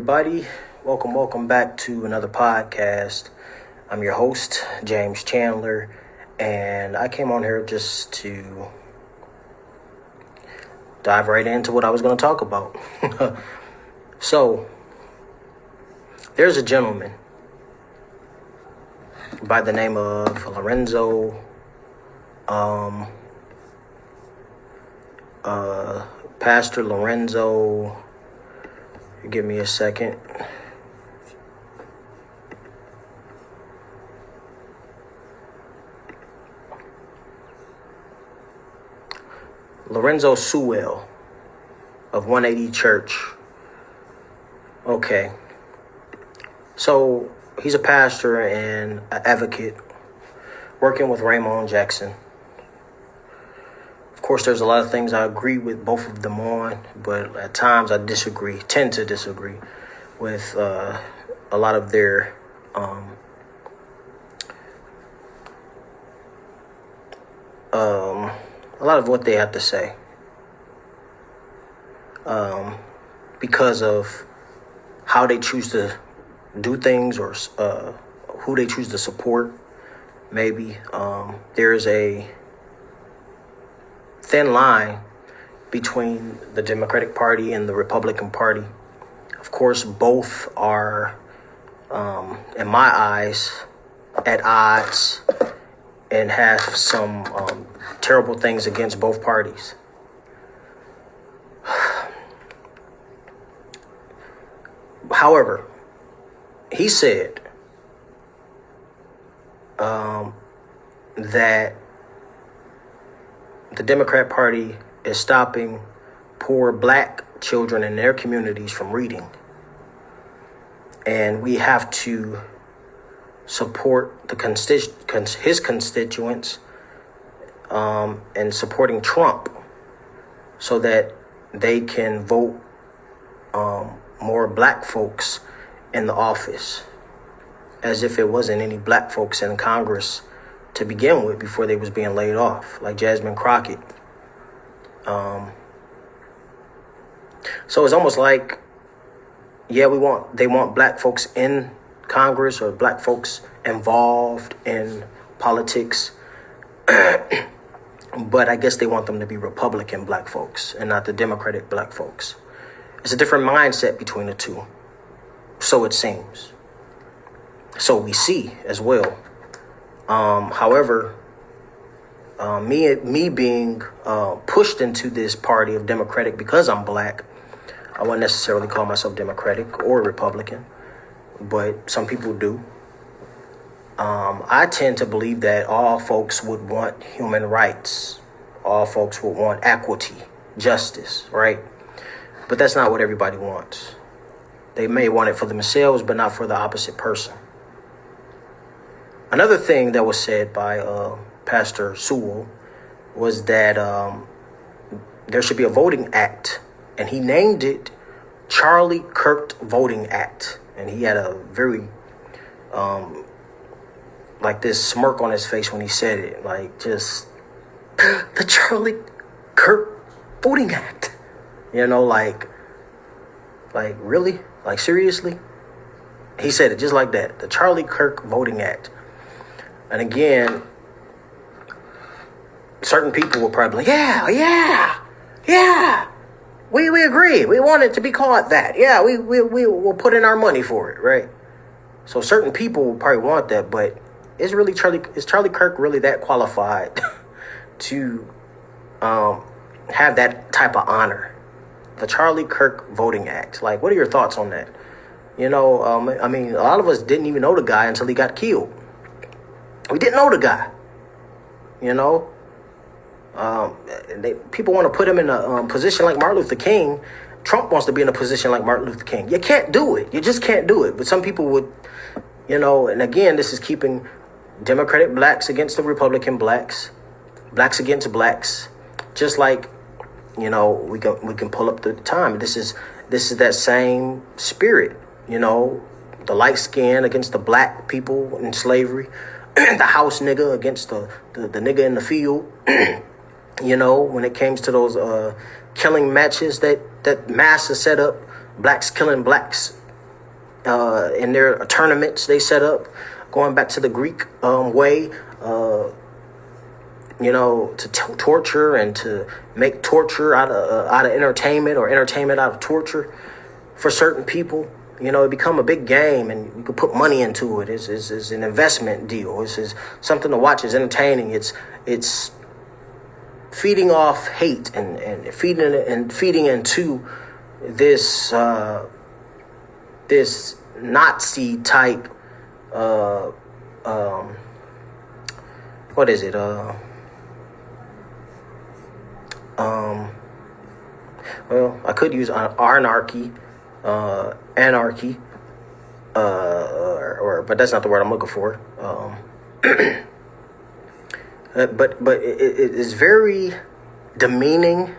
everybody. Welcome back to another podcast. I'm your host, James Chandler, and I came on here just to dive right into what I was going to talk about. So, there's a gentleman by the name of Lorenzo, Pastor Lorenzo. Give me a second. Lorenzo Sewell of 180 Church. Okay. So he's a pastor and an advocate working with Raymond Jackson. Of course, there's a lot of things I agree with both of them on, but at times I tend to disagree with a lot of their a lot of what they have to say, because of how they choose to do things or who they choose to support. Maybe there's a thin line between the Democratic Party and the Republican Party. Of course, both are, in my eyes, at odds and have some terrible things against both parties. However, he said that the Democrat Party is stopping poor black children in their communities from reading. And we have to support his constituents in supporting Trump so that they can vote more black folks in the office, as if it wasn't any black folks in Congress to begin with before they was being laid off, like Jasmine Crockett. So it's almost like, yeah, they want black folks in Congress or black folks involved in politics, but I guess they want them to be Republican black folks and not the Democratic black folks. It's a different mindset between the two, so it seems. So we see as well. However, me being pushed into this party of Democratic because I'm black, I wouldn't necessarily call myself Democratic or Republican, but some people do. I tend to believe that all folks would want human rights. All folks would want equity, justice, right? But that's not what everybody wants. They may want it for themselves, but not for the opposite person. Another thing that was said by Pastor Sewell was that there should be a voting act, and he named it Charlie Kirk Voting Act. And he had a very, like this smirk on his face when he said it, like just the Charlie Kirk Voting Act. You know, like really? Like seriously? He said it just like that, the Charlie Kirk Voting Act. And again, certain people will probably be like, yeah. We agree. We want it to be called that. Yeah, we will put in our money for it, right? So certain people will probably want that, but is Charlie Kirk really that qualified to have that type of honor? The Charlie Kirk Voting Act. Like, what are your thoughts on that? You know, I mean, a lot of us didn't even know the guy until he got killed. We didn't know the guy, you know. People want to put him in a position like Martin Luther King. Trump wants to be in a position like Martin Luther King. You can't do it. You just can't do it. But some people would, you know, and again, this is keeping Democratic blacks against the Republican blacks, blacks against blacks, just like, you know, we can pull up the time. This is that same spirit, you know, the light skin against the black people in slavery. The house nigga against the nigga in the field. You know, when it comes to those killing matches that massa set up, blacks killing blacks in their tournaments they set up, going back to the Greek way, to torture and to make torture out of entertainment, or entertainment out of torture for certain people. It become a big game, and you can put money into it. It's an investment deal. It's something to watch. It's entertaining. It's feeding off hate and feeding into this this Nazi type. What is it? Well, I could use anarchy. Anarchy, but that's not the word I'm looking for. But it is very demeaning,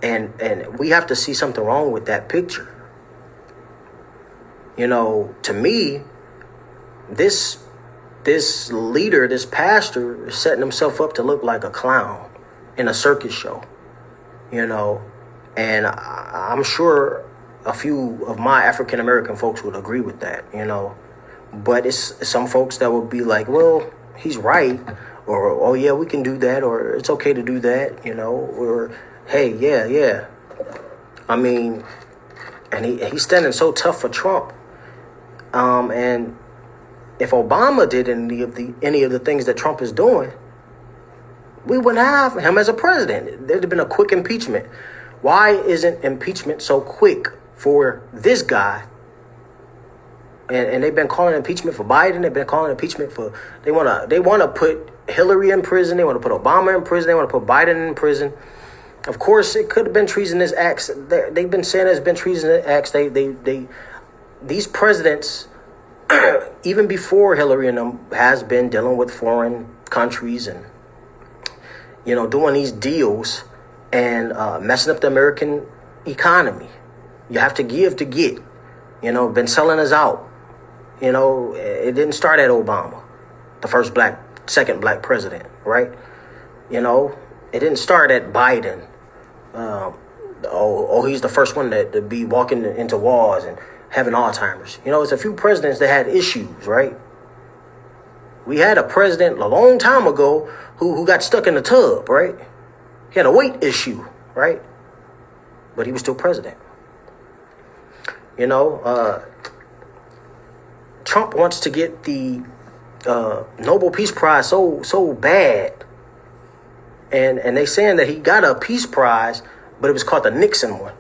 and we have to see something wrong with that picture. To me, this leader, this pastor, is setting himself up to look like a clown in a circus show. And I'm sure a few of my African American folks would agree with that, but it's some folks that would be like, well, he's right, or, oh yeah, we can do that, or it's okay to do that, or hey, yeah. I mean, and he's standing so tough for Trump. And if Obama did any of the things that Trump is doing, we wouldn't have him as a president. There'd have been a quick impeachment. Why isn't impeachment so quick for this guy? And they've been calling impeachment for Biden. They've been calling impeachment for, they want to put Hillary in prison. They want to put Obama in prison. They want to put Biden in prison. Of course, it could have been treasonous acts. They've been saying it's been treasonous acts. These presidents, even before Hillary and them, has been dealing with foreign countries and, doing these deals and messing up the American economy. You have to give to get. Been selling us out. It didn't start at Obama, the second black president, right? It didn't start at Biden. He's the first one to be walking into walls and having Alzheimer's. It's a few presidents that had issues, right? We had a president a long time ago who got stuck in the tub, right? He had a weight issue, right? But he was still president. Trump wants to get the Nobel Peace Prize so bad. And they saying that he got a Peace Prize, but it was called the Nixon one.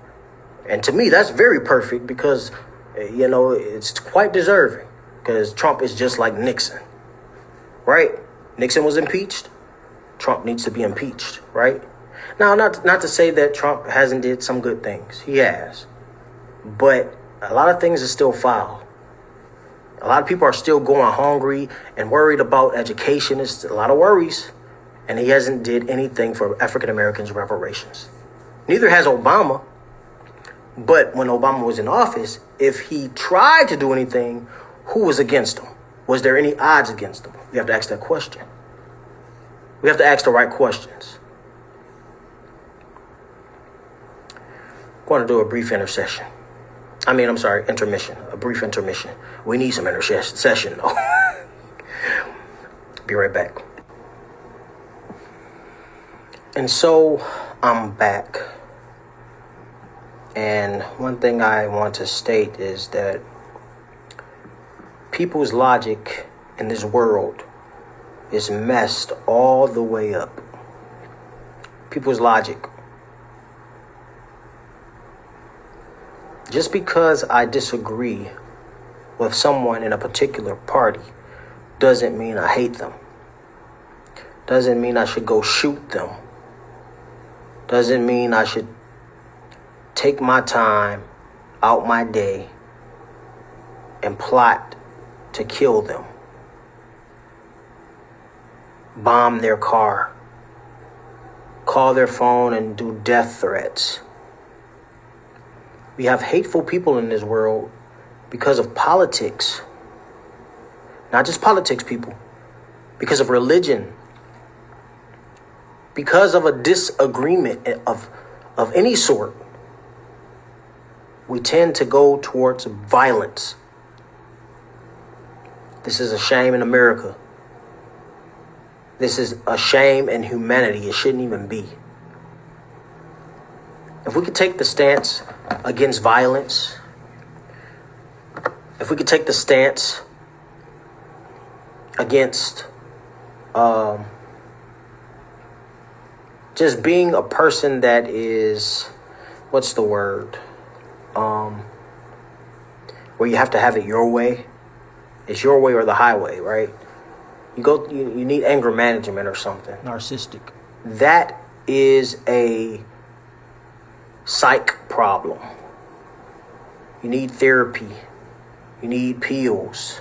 And to me, that's very perfect because, it's quite deserving because Trump is just like Nixon, right? Nixon was impeached. Trump needs to be impeached, right? Now, not to say that Trump hasn't did some good things. He has. But a lot of things are still foul. A lot of people are still going hungry and worried about education. It's a lot of worries. And he hasn't did anything for African Americans' reparations. Neither has Obama. But when Obama was in office, if he tried to do anything, who was against him? Was there any odds against him? We have to ask that question. We have to ask the right questions. I'm going to do a brief intermission. A brief intermission. We need some intercession, though. Be right back. And so I'm back. And one thing I want to state is that people's logic in this world is messed all the way up. People's logic. Just because I disagree with someone in a particular party doesn't mean I hate them. Doesn't mean I should go shoot them. Doesn't mean I should take my time out my day and plot to kill them. Bomb their car. Call their phone and do death threats. We have hateful people in this world because of politics. Not just politics, people. Because of religion. Because of a disagreement of any sort. we tend to go towards violence. This is a shame in America. This is a shame in humanity. It shouldn't even be. If we could take the stance against violence, if we could take the stance against just being a person that is, what's the word? Where you have to have it your way. It's your way or the highway, right? You need anger management or something. Narcissistic. That is a psych problem. You need therapy. You need pills.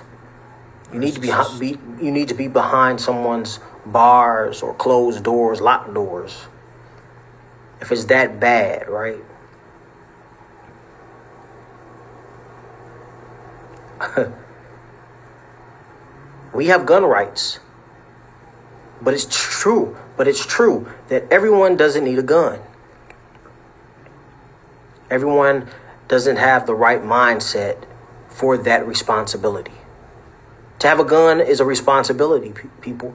You need to be behind someone's bars or closed doors, locked doors. If it's that bad, right? We have gun rights. But it's true that everyone doesn't need a gun. Everyone doesn't have the right mindset for that responsibility. To have a gun is a responsibility, people.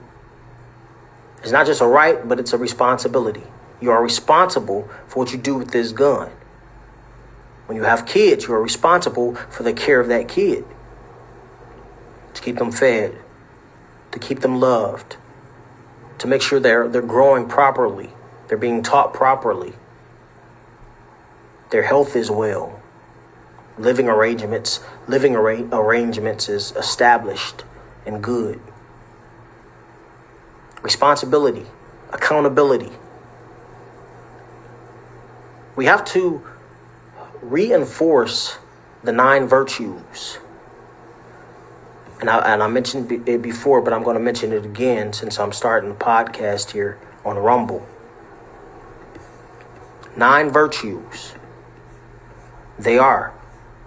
It's not just a right, but it's a responsibility. You are responsible for what you do with this gun. When you have kids, you are responsible for the care of that kid. To keep them fed, to keep them loved, to make sure they're growing properly, they're being taught properly, their health is well, living arrangements is established and good. Responsibility, accountability. We have to reinforce the 9 virtues. And I mentioned it before, but I'm going to mention it again since I'm starting the podcast here on Rumble. 9 virtues. They are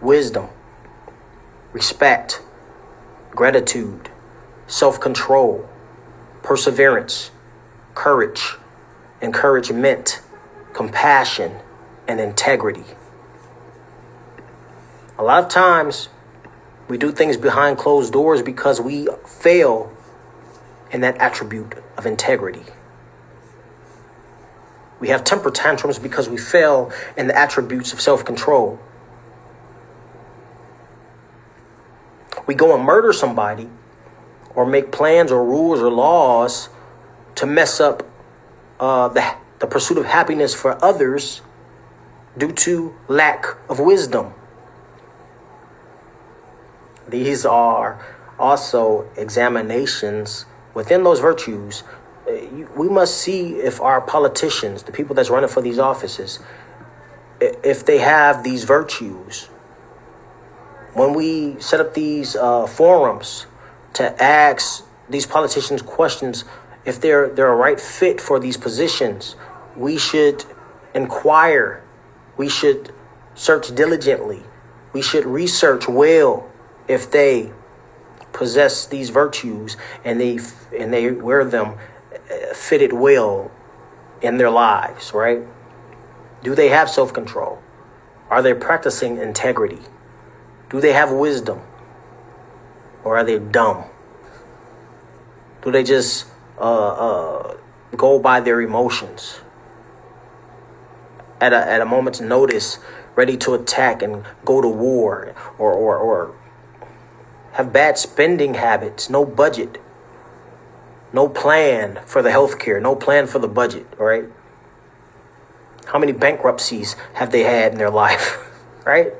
wisdom, respect, gratitude, self-control, perseverance, courage, encouragement, compassion, and integrity. A lot of times, we do things behind closed doors because we fail in that attribute of integrity. We have temper tantrums because we fail in the attributes of self-control. We go and murder somebody or make plans or rules or laws to mess up the pursuit of happiness for others due to lack of wisdom. These are also examinations within those virtues. We must see if our politicians, the people that's running for these offices, if they have these virtues. When we set up these forums to ask these politicians questions, if they're a right fit for these positions, we should inquire. We should search diligently. We should research well if they possess these virtues and they wear them fitted well in their lives, right? Do they have self-control? Are they practicing integrity? Do they have wisdom? Or are they dumb? Do they just go by their emotions? At a moment's notice, ready to attack and go to war, or have bad spending habits, no budget, no plan for the healthcare, no plan for the budget, right? How many bankruptcies have they had in their life, right?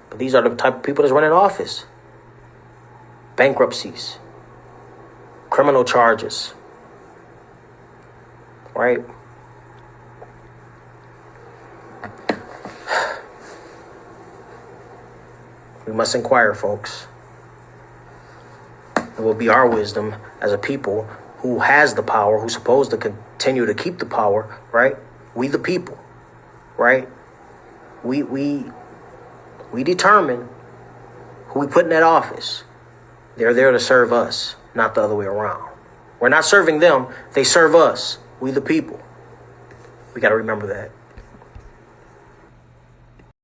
But these are the type of people that's running office. Bankruptcies, criminal charges, right? We must inquire, folks. It will be our wisdom as a people who has the power, who's supposed to continue to keep the power, right? We the people, right? We determine who we put in that office. They're there to serve us, not the other way around. We're not serving them. They serve us. We the people. We got to remember that.